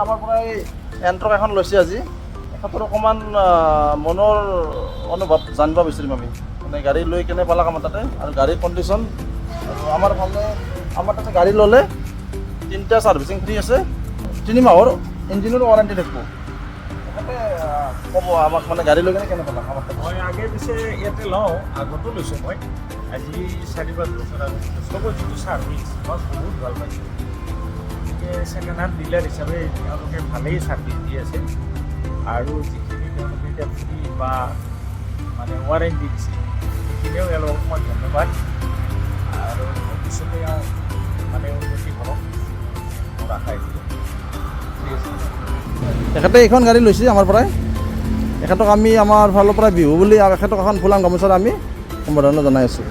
আমাৰ পৰাই এণ্ট্ৰক এখন লৈছে আজি। এখেতৰ অকণমান মনৰ অনুভৱ জানিব বিচাৰিম আমি, মানে গাড়ী লৈ কেনে পালাক আমাৰ তাতে, আৰু গাড়ীৰ কণ্ডিশ্যন। আৰু আমাৰ তাতে গাড়ী ল'লে 3টা ছাৰ্ভিচিং ফ্ৰী আছে, 3 মাহৰ ইঞ্জিনৰ ৱাৰেণ্টি থাকিব। তেখেতে ক'ব আমাক মানে গাড়ী লৈ কেনে কেনে পালাক আমাৰ তাতে। মই আগে পিছে ইয়াতে লওঁ, আগতো লৈছোঁ মই। আজি 4-5 বছৰ আগত চবৰ যিটো ছাৰ্ভিচ মই বহুত ভাল পাইছোঁ। গতিকে ছেকেণ্ড হেণ্ড ডিলাৰ হিচাপে তেওঁলোকে ভালেই ছাৰ্ভিচ দি আছে। আৰু যিখিনি তেওঁলোকে এতিয়া ফ্ৰী বা মানে ৱাৰেণ্টি দিছে, সেইখিনিও এওঁলোকক মই ধন্যবাদ। আৰু ভৱিষ্যতে মানে উন্নতি কৰক, মোৰ আশা এইটো। ঠিক আছে। তেখেতে এইখন গাড়ী লৈছে আমাৰ পৰাই। এখেতক আমি আমাৰ ফালৰ পৰা বিহু বুলি এখেতক এখন ফুলাম গামোচাৰে আমি সম্বৰ্ধনা জনাই আছোঁ।